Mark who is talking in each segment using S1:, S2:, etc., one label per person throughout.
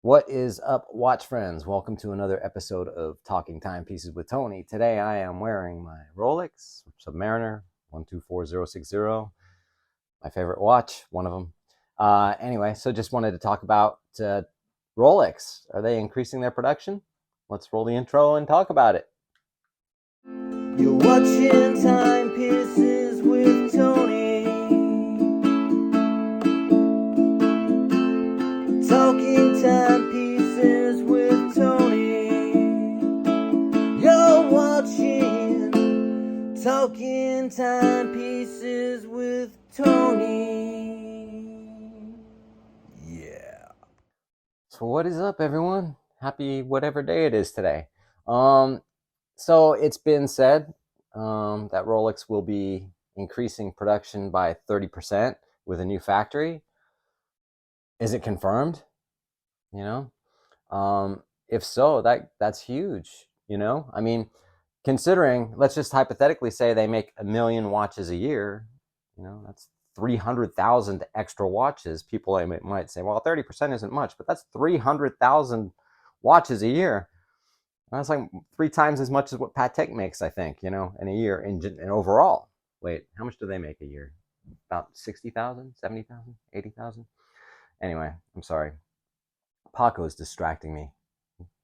S1: What is up, watch friends? Welcome to another episode of Talking Timepieces with Tony. Today I am wearing my Rolex Submariner 124060, my favorite watch, one of them. Anyway, so just wanted to talk about Rolex. Are they increasing their production? Let's roll the intro and talk about it.
S2: You're watching Timepieces with Tony. Talking Timepieces with Tony. You're watching Talking Timepieces with Tony. Yeah.
S1: So what is up, everyone? Happy whatever day it is today. So it's been said that Rolex will be increasing production by 30% with a new factory. Is it confirmed? You know, if so, that's huge. I mean, considering, let's just hypothetically say they make 1 million watches a year. That's 300,000 extra watches. People might say, well, 30% isn't much, but that's 300,000 watches a year. That's like 3 times as much as what Patek makes, I think, in a year in overall. Wait, how much do they make a year? About 60,000, 70,000, 80,000? Anyway, I'm sorry. Paco is distracting me.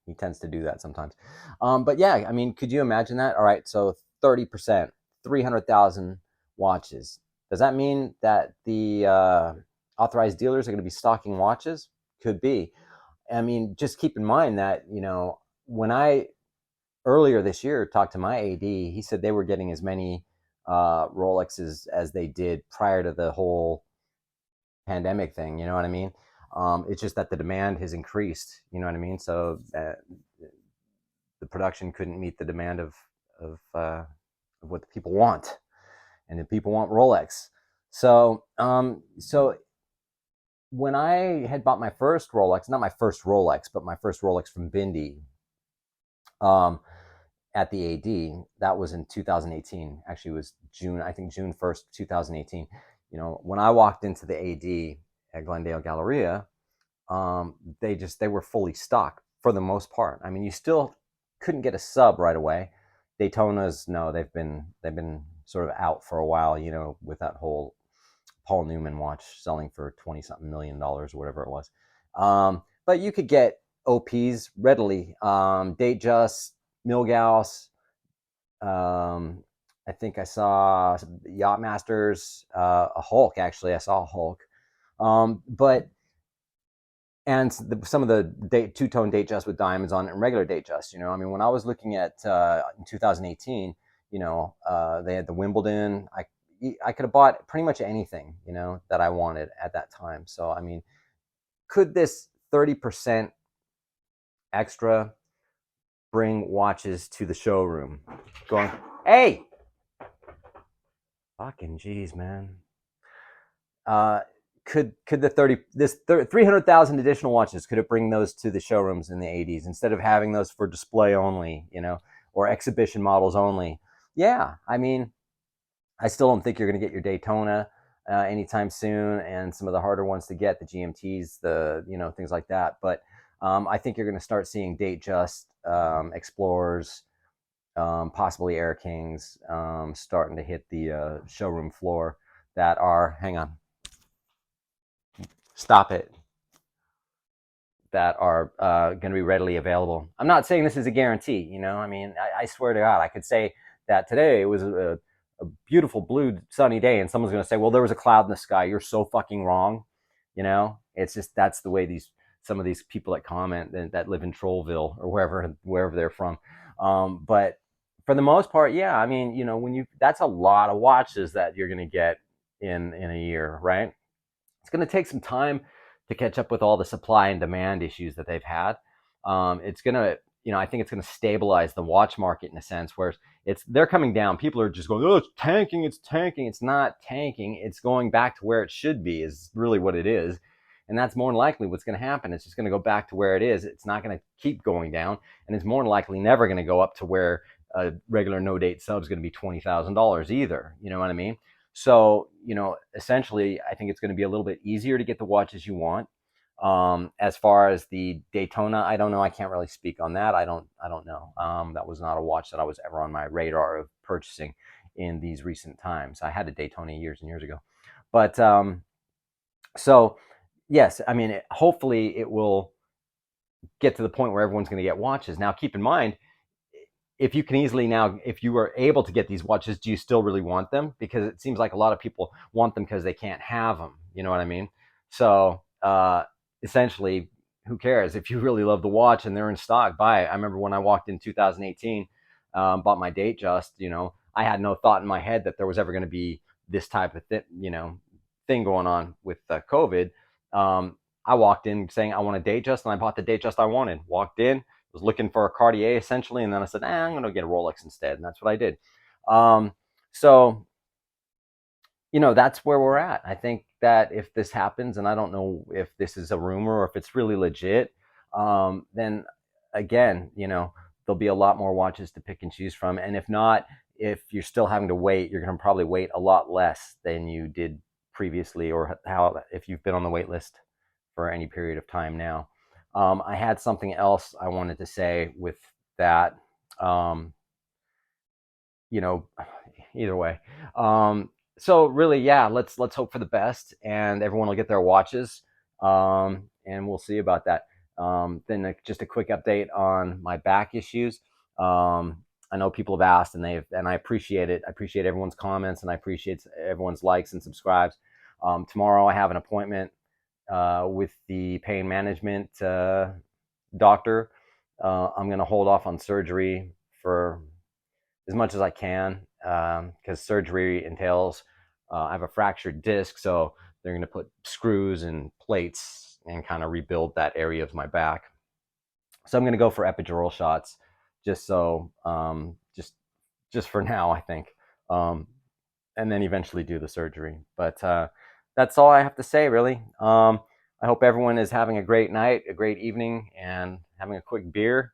S1: He tends to do that sometimes. But yeah, I mean, could you imagine that? All right, so 30%, 300,000 watches. Does that mean that the authorized dealers are going to be stocking watches? Could be. I mean, just keep in mind that, when I earlier this year talked to my AD, he said they were getting as many Rolexes as they did prior to the whole pandemic thing. You know what I mean? It's just that the demand has increased. You know what I mean? So the production couldn't meet the demand of what the people want, and the people want Rolex. So when I had bought my first Rolex, not my first Rolex, but my first Rolex from Bindi, um, at the AD, that was in 2018. Actually, it was June, I think June 1st, 2018. When I walked into the AD at Glendale Galleria, they were fully stocked for the most part. I mean, you still couldn't get a sub right away. Daytonas, no, they've been sort of out for a while, with that whole Paul Newman watch selling for 20 something $million, or whatever it was. But you could get OPs readily. Datejust, Milgauss. I think I saw Yachtmasters, a Hulk. Actually, I saw a Hulk. But and some of the two-tone Datejust with diamonds on it and regular Datejust. I mean, when I was looking at in 2018, they had the Wimbledon. I could have bought pretty much anything, that I wanted at that time. So I mean, could this 30% extra bring watches to the showroom? Going, hey, fucking jeez, man. Uh, could the 300,000 additional watches, could it bring those to the showrooms in the 80s instead of having those for display only, or exhibition models only? Yeah, I mean, I still don't think you're going to get your Daytona anytime soon, and some of the harder ones to get, the GMTs, things like that. But I think you're going to start seeing Datejust, Explorers, possibly Air Kings, starting to hit the showroom floor. That are, hang on, stop it, that are going to be readily available. I'm not saying this is a guarantee. I mean, I swear to God, I could say that today it was a beautiful blue sunny day, and someone's going to say, well, there was a cloud in the sky. You're so fucking wrong. It's just, that's the way some of these people that comment that live in Trollville or wherever they're from. But for the most part, yeah, I mean, that's a lot of watches that you're going to get in a year, right? It's going to take some time to catch up with all the supply and demand issues that they've had. It's going to, I think it's going to stabilize the watch market in a sense where they're coming down. People are just going, oh, it's tanking, it's tanking. It's not tanking. It's going back to where it should be, is really what it is. And that's more than likely what's going to happen. It's just going to go back to where it is. It's not going to keep going down. And it's more than likely never going to go up to where a regular no date sub is going to be $20,000 either. You know what I mean? So, essentially, I think it's going to be a little bit easier to get the watches you want. As far as the Daytona, I don't know. I can't really speak on that. I don't know. That was not a watch that I was ever on my radar of purchasing in these recent times. I had a Daytona years and years ago, but so yes, I mean, hopefully it will get to the point where everyone's going to get watches. Now, keep in mind, if you can easily now, if you are able to get these watches, do you still really want them? Because it seems like a lot of people want them because they can't have them. You know what I mean? So essentially, who cares? If you really love the watch and they're in stock, buy it. I remember when I walked in 2018, bought my date just, I had no thought in my head that there was ever going to be this type of thing going on with COVID. Um, I walked in saying I want a date just, and I bought the date just I wanted. Walked in, was looking for a Cartier essentially, and then I said, I'm going to get a Rolex instead, and that's what I did. Um, so that's where we're at. I think that if this happens, and I don't know if this is a rumor or if it's really legit, then again, there'll be a lot more watches to pick and choose from. And if not, if you're still having to wait, you're going to probably wait a lot less than you did previously, or how if you've been on the wait list for any period of time now. I had something else I wanted to say with that. Um, you know, either way. So really, yeah, let's hope for the best, and everyone will get their watches, and we'll see about that. Then just a quick update on my back issues. I know people have asked, and I appreciate it. I appreciate everyone's comments, and I appreciate everyone's likes and subscribes. Tomorrow, I have an appointment with the pain management doctor. I'm going to hold off on surgery for as much as I can, because surgery entails I have a fractured disc, so they're going to put screws and plates and kind of rebuild that area of my back. So I'm going to go for epidural shots, just so just for now, I think, um, and then eventually do the surgery. But that's all I have to say, really. I hope everyone is having a great night, a great evening, and having a quick beer.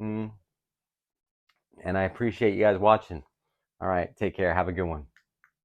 S1: Mm, and I appreciate you guys watching. All right, take care. Have a good one.